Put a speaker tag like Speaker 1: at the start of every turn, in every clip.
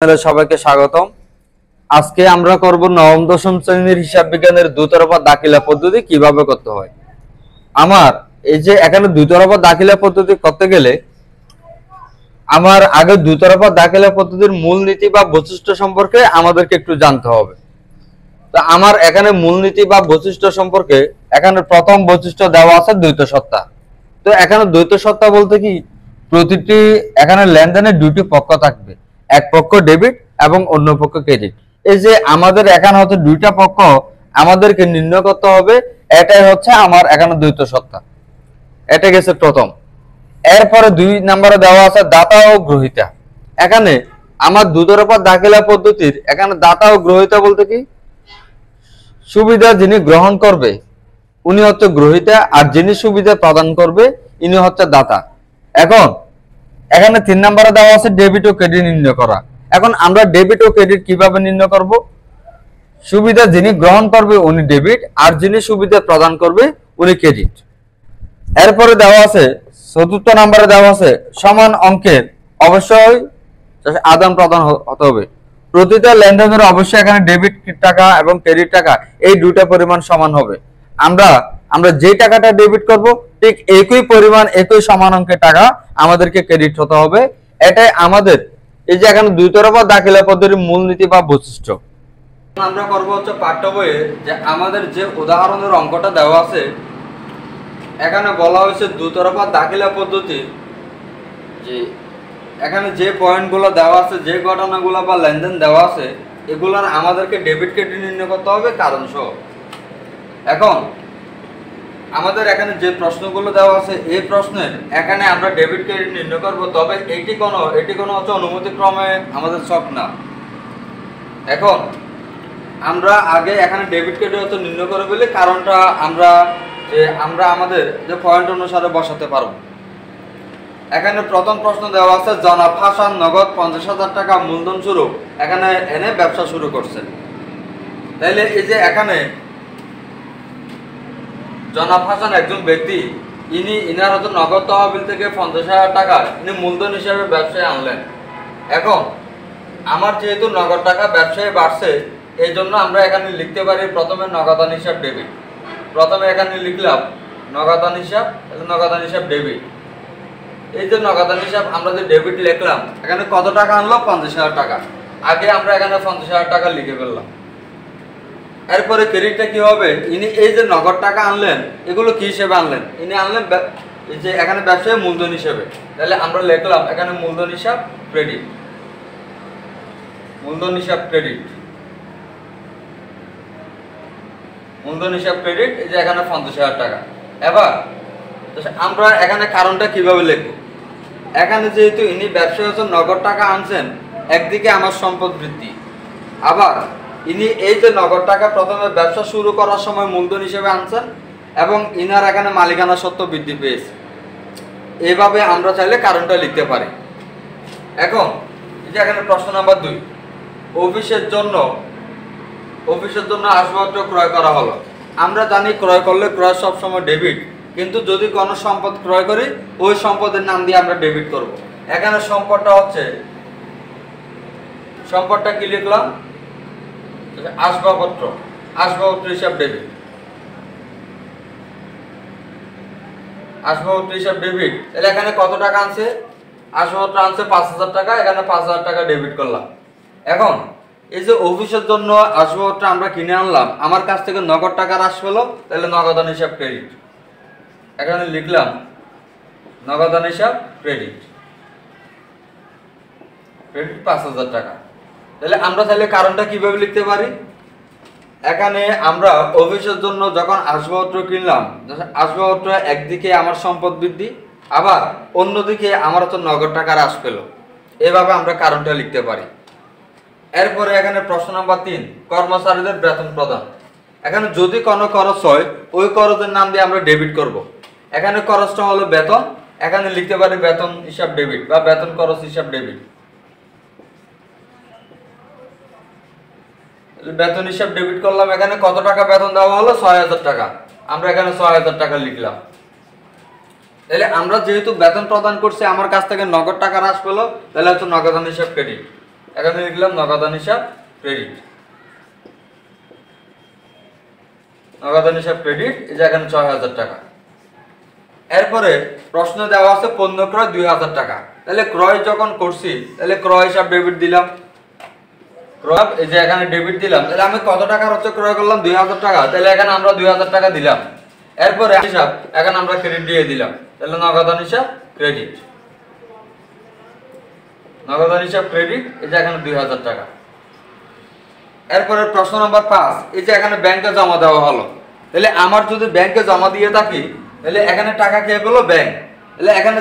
Speaker 1: সবাইকে স্বাগতম। আজকে আমরা করব নবম দশম শ্রেণীর হিসাব বিজ্ঞানের দুতরফা দাখিলা পদ্ধতি কিভাবে করতে হয়। আমার এই যে এখানে দুতরফা দাখিলা পদ্ধতি করতে গেলে আমার আগে দুতরফা দাখিলা পদ্ধতির মূলনীতি বা বৈশিষ্ট্য সম্পর্কে আমাদেরকে একটু জানতে হবে। তো আমার এখানে মূলনীতি বা বৈশিষ্ট্য সম্পর্কে এখানে প্রথম বৈশিষ্ট্য দেওয়া আছে দ্বৈত সত্তা। তো এখানে দ্বৈত সত্তা বলতে কি, প্রতিটি এখানে লেনদেনের দুটি পক্ষ থাকবে, এক পক্ষ ডেবিট এবং অন্য পক্ষ ক্রেডিট। এই যে আমাদের এখানে হচ্ছে দুইটা পক্ষ আমাদেরকে নির্ণয় করতে হবে, এটাই হচ্ছে আমার এখানে দ্বৈত সত্তা। এটা গেছে প্রথম। এরপরে 2 নম্বরে দেওয়া আছে দাতা ও গ্রহীতা। এখানে আমার দুতরফা দাখিলা পদ্ধতির এখানে দাতা ও গ্রহীতা বলতে কি, সুবিধা যিনি গ্রহণ করবে উনি হচ্ছে গ্রহীতা, আর যিনি সুবিধা প্রদান করবে ইনি হচ্ছে দাতা। এখন এখানে 3 নম্বরে দেওয়া আছে ডেবিট ও ক্রেডিট নির্ণয় করা। এখন আমরা ডেবিট ও ক্রেডিট কিভাবে নির্ণয় করব? সুবিধা যিনি গ্রহণ করবে উনি ডেবিট, আর যিনি সুবিধা প্রদান করবে উনি ক্রেডিট। এরপরে দেওয়া আছে 4র্থ নম্বরে দেওয়া আছে সমান অঙ্কের অবশ্যই আদান প্রদান হতে হবে। প্রতিটা লেনদেনের অবশ্যই এখানে ডেবিট টাকা এবং ক্রেডিট টাকা এই দুটো পরিমাণ সমান হবে। আমরা যে টাকাটা ডেবিট করব ঠিক একই পরিমাণ একই সমান অঙ্কের টাকা আমাদেরকে ক্রেডিট হতে হবে। এটাই আমাদের এই যে এখানে দুইতরফা দাখিলা পদ্ধতির মূলনীতি বা বৈশিষ্ট্য। আমরা করব হচ্ছে পাঠ্য বইয়ে যে আমাদের যে উদাহরণের অঙ্কটা দেওয়া আছে, এখানে বলা হয়েছে দুতরফা দাখিলা পদ্ধতি, যে এখানে যে পয়েন্টগুলো দেওয়া আছে, যে ঘটনাগুলো বা লেনদেন দেওয়া আছে, এগুলোর আমাদেরকে ডেবিট ক্রেডিট নির্ণয় করতে হবে কারণ সহ। এখন আমাদের এখানে যে প্রশ্নগুলো দেওয়া আছে এই প্রশ্নের এখানে আমরা ডেবিট ক্রেডিট নির্ণয় করব, তবে এটি কোনো হচ্ছে অনুমতিক্রমে আমাদের সব না। এখন আমরা আগে এখানে ডেবিট ক্রেডিট হচ্ছে নির্ণয় করে বলে কারণটা আমরা আমাদের যে পয়েন্ট অনুসারে বসাতে পারবো। এখানে প্রথম প্রশ্ন দেওয়া আছে জনাব হাসান নগদ 50,000 টাকা মূলধন স্বরূপ এখানে এনে ব্যবসা শুরু করছেন। তাইলে এই যে এখানে জনাব হাসান একজন ব্যক্তি, ইনার হয়তো নগদ তহবিল থেকে 50,000 টাকা ইনি মূলধন হিসাবে ব্যবসায় আনলেন। এখন আমার যেহেতু নগদ টাকা ব্যবসায় বাড়ছে, এই জন্য আমরা এখানে লিখতে পারি প্রথমে নগদান হিসাব ডেবিট। প্রথমে এখানে লিখলাম নগদান হিসাব ডেবিট। এই যে নগদান হিসাব আমরা যে ডেবিট লিখলাম, এখানে কত টাকা আনলো? 50,000 টাকা। আগে আমরা এখানে 50,000 টাকা লিখে ফেললাম। এরপরে ক্রেডিটটা কি হবে? ইনি এই যে নগদ টাকা আনলেন, এগুলো কি হিসেবে আনলেন? ইনি আনলেন এই যে এখানে ব্যবসায় মূলধন হিসেবে। তাহলে আমরা লিখলাম এখানে মূলধন হিসাব ক্রেডিট। মূলধন হিসাব ক্রেডিট এই যে এখানে 50,000 টাকা। এবার আমরা এখানে কারণটা কিভাবে লিখব? এখানে যেহেতু ইনি ব্যবসায় হচ্ছে নগদ টাকা আনছেন, একদিকে আমার সম্পদ বৃদ্ধি, আবার ইনি এই যে নগদ টাকা প্রথমে ব্যবসা শুরু করার সময় মূলধন হিসেবে আনছেন এবং ইনার এখানে মালিকানা সত্ত্ব বৃদ্ধি পেয়েছে। এইভাবে আমরা চাইলে কারণটা লিখতে পারি। এখন এই যে এখানে প্রশ্ন নাম্বার 2, অফিসের জন্য আসবাবপত্র ক্রয় করা হলো। আমরা জানি ক্রয় করলে ক্রয় সবসময় ডেবিট, কিন্তু যদি কোনো সম্পদ ক্রয় করি ওই সম্পদের নাম দিয়ে আমরা ডেবিট করব। এখানে সম্পদটা কি লিখলাম? আসবাবপত্র হিসাব ডেবিট। তাহলে এখানে কত টাকা আনছে? আসবাবপত্র আনছে 5,000 টাকা, এখানে 5,000 টাকা ডেবিট করলাম। এখন এই যে অফিসের জন্য আসবাবপত্র আমরা কিনে আনলাম, আমার কাছ থেকে নগদ টাকা হ্রাস পেলো, তাহলে নগদান হিসাব ক্রেডিট। এখানে লিখলাম নগদান হিসাব ক্রেডিট 5,000 টাকা। তাহলে আমরা চাইলে কারণটা কিভাবে লিখতে পারি? এখানে আমরা অফিসের জন্য যখন আসবাবপত্র কিনলাম, আসবাবপত্র একদিকে আমার সম্পদ বৃদ্ধি, আবার অন্যদিকে আমার হচ্ছে নগদ টাকা হ্রাস পেল। এভাবে আমরা কারণটা লিখতে পারি। এরপরে এখানে প্রশ্ন নাম্বার 3, কর্মচারীদের বেতন প্রদান। এখানে যদি কোনো খরচ হয় ওই খরচের নাম দিয়ে আমরা ডেবিট করব। এখানে খরচটা হলো বেতন, এখানে লিখতে পারি বেতন হিসাব ডেবিট বা বেতন খরচ হিসাব ডেবিট। বেতন হিসাব ডেবিট করলাম। এখানে কত টাকা বেতন দেওয়া হলো? 6,000 টাকা। আমরা এখানে 6,000 টাকা লিখলাম। তাহলে আমরা যেহেতু বেতন প্রদান করছি, আমার কাছ থেকে নগদ টাকা হ্রাস পেলো, তাহলে হচ্ছে নগদান হিসাব ক্রেডিট। এখানে লিখলাম নগদান হিসাব ক্রেডিট, নগদান হিসাব ক্রেডিট, এই যে এখানে ৬০০০ টাকা। এরপরে প্রশ্ন দেওয়া আছে পণ্য ক্রয় ২০০০ টাকা, তাহলে ক্রয় যখন করছি তাহলে ক্রয় হিসাব ডেবিট দিলাম, ক্রয় এই যে এখানে ডেবিট দিলাম, তাহলে আমি কত টাকার হচ্ছে ক্রয় করলাম ২০০০ টাকা, তাহলে এখানে আমরা ২০০০ টাকা দিলাম। এরপরে হিসাব এখানে আমরা ক্রেডিট দিয়ে দিলাম, তাহলে নগদান হিসাব ক্রেডিট, নগদান হিসাব ক্রেডিট, এই যে এখানে ২০০০ টাকা। এরপরে প্রশ্ন নাম্বার ৫, এই যে এখানে ব্যাংকে জমা দেওয়া হলো, তাহলে আমার যদি ব্যাংকে জমা দিয়ে থাকি তাহলে এখানে টাকা কে পেলো? ব্যাংক। তাহলে এখানে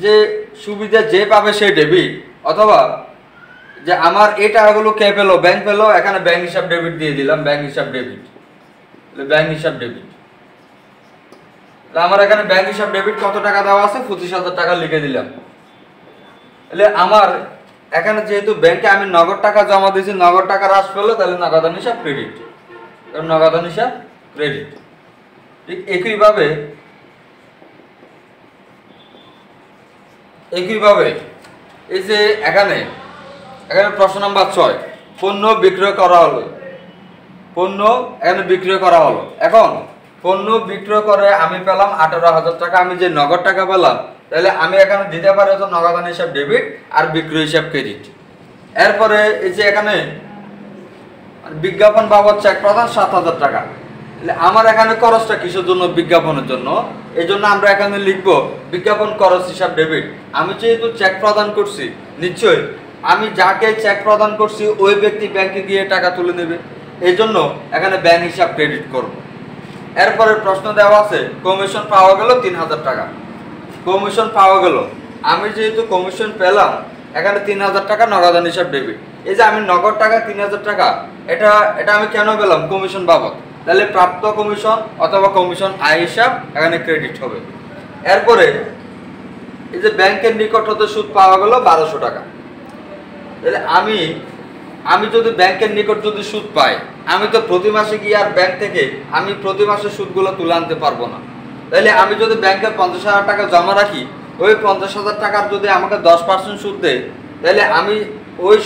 Speaker 1: যে সুবিধা যে পাবে সে ডেবিট, অথবা যে আমার এই টাকাগুলো কে পেলো? ব্যাংক পেলো, এখানে ব্যাংক হিসাব ডেবিট দিয়ে দিলাম, ব্যাংক হিসাব ডেবিট, ব্যাংক হিসাব ডেবিট। আমার এখানে ব্যাংক হিসাব ডেবিট কত টাকা দেওয়া আছে? ২৫,০০০ টাকা লিখে দিলাম। তাহলে আমার এখানে যেহেতু ব্যাংকে আমি নগদ টাকা জমা দিয়েছি, নগদ টাকা হ্রাস পেলো, তাহলে নগদান হিসাব ক্রেডিট, নগদান হিসাব ক্রেডিট। ঠিক একইভাবে এই যে এখানে প্রশ্ন নাম্বার ৬, পণ্য বিক্রয় করা হলো, পণ্য এখানে বিক্রয় করা হলো। এখন পণ্য বিক্রয় করে আমি পেলাম ১৮,০০০ টাকা, আমি যে নগদ টাকা পেলাম, তাহলে আমি এখানে দিতে পারি হচ্ছে নগদান হিসাব ডেবিট আর বিক্রয় হিসাব ক্রেডিট। এরপরে এই যে এখানে বিজ্ঞাপন বাবদ চেক প্রদান ৭,০০০ টাকা, তাহলে আমার এখানে খরচটা কিসের জন্য? বিজ্ঞাপনের জন্য। এই জন্য আমরা এখানে লিখব বিজ্ঞাপন খরচ হিসাব ডেবিট। আমি যেহেতু চেক প্রদান করছি, নিশ্চয়ই আমি যাকে চেক প্রদান করছি ওই ব্যক্তি ব্যাংকে গিয়ে টাকা তুলে নেবে, এই জন্য এখানে ব্যাংক হিসাব ক্রেডিট করব। এরপরে প্রশ্ন দেওয়া আছে কমিশন পাওয়া গেল ৩,০০০ টাকা, কমিশন পাওয়া গেল, আমি যেহেতু কমিশন পেলাম এখানে ৩,০০০ টাকা নগদান হিসাব ডেবিট। এই যে আমি নগদ টাকা ৩,০০০ টাকা, এটা আমি কেন পেলাম? কমিশন বাবদ, তাহলে প্রাপ্ত কমিশন অথবা কমিশন আয় হিসাব এখানে ক্রেডিট হবে। এরপরে এই যে ব্যাংকের নিকট হতে সুদ পাওয়া গেল ১২০০ টাকা, তাহলে আমি যদি ব্যাংকের নিকট যদি সুদ পাই, আমি তো প্রতি মাসে গিয়ে আর ব্যাংক থেকে আমি প্রতি মাসে সুদগুলো তুলে আনতে পারবো না। তাহলে আমি যদি ব্যাংকে ৫০,০০০ টাকা জমা রাখি, ওই ৫০,০০০ টাকার যদি আমাকে ১০% সুদ দেয়, তাহলে আমি ওই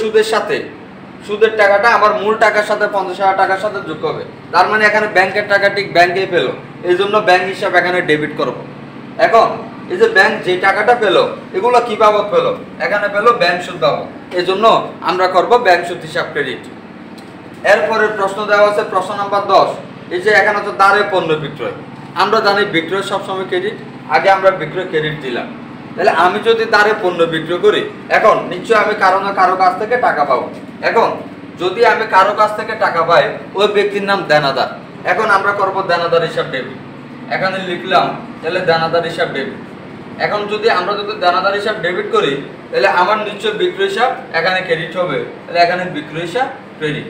Speaker 1: সুদের টাকাটা আমার মূল টাকার সাথে ৫০,০০০ টাকার সাথে যোগ হবে। তার মানে এখানে ব্যাংকের টাকা ঠিক ব্যাংকেই পেলো, এই জন্য ব্যাংক হিসাব এখানে ডেবিট করব। এখন এই যে ব্যাংক যে টাকাটা পেলো, এগুলো কি বাবদ পেলো? এখানে পেলো ব্যাংক সুদ বাবদ, এই জন্য আমরা করব ব্যাংক সুদ হিসাব ক্রেডিট। এরপরে প্রশ্ন দেওয়া আছে প্রশ্ন নাম্বার ১০, এই যে এখানে তো দাঁড়ে পণ্য বিক্রয়, আমরা জানি বিক্রয় সবসময় ক্রেডিট, আগে আমরা বিক্রয় ক্রেডিট দিলাম। তাহলে আমি যদি দাঁড়ে পণ্য বিক্রয় করি, এখন নিশ্চয়ই আমি কারো কাছ থেকে টাকা পাবো। এখন যদি আমি কারো কাছ থেকে টাকা পাই, ওই ব্যক্তির নাম দেনাদার, এখন আমরা করব দেনাদার হিসাব ডেবিট, এখানে লিখলাম, তাহলে দেনাদার হিসাব ডেবিট। এখন আমরা যদি দেনাদার হিসাব ডেবিট করি, তাহলে আমার নিশ্চয় বিক্রয় হিসাব এখানে ক্রেডিট হবে, তাহলে এখানে বিক্রয় হিসাব ক্রেডিট,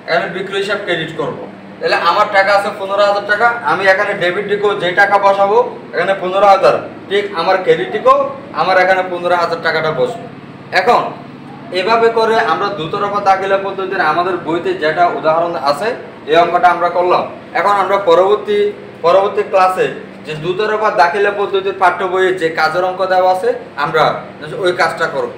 Speaker 1: এখানে বিক্রয় হিসাব ক্রেডিট করব। তাহলে আমার টাকা আছে ১৫,০০০ টাকা, আমি এখানে ডেবিট দিকেও যে টাকা বসাবো এখানে ১৫,০০০, ঠিক আমার ক্রেডিট দিকেও আমার এখানে ১৫,০০০ টাকাটা বসবে। এখন এভাবে করে আমরা দুতরফা দাখিলা পদ্ধতির আমাদের বইতে যেটা উদাহরণ আছে এই অঙ্কটা আমরা করলাম। এখন আমরা পরবর্তী ক্লাসে যে দুতরফা দাখিলা পদ্ধতির পাঠ্য বইয়ে যে কাজের অঙ্ক দেওয়া আছে আমরা ওই কাজটা করব।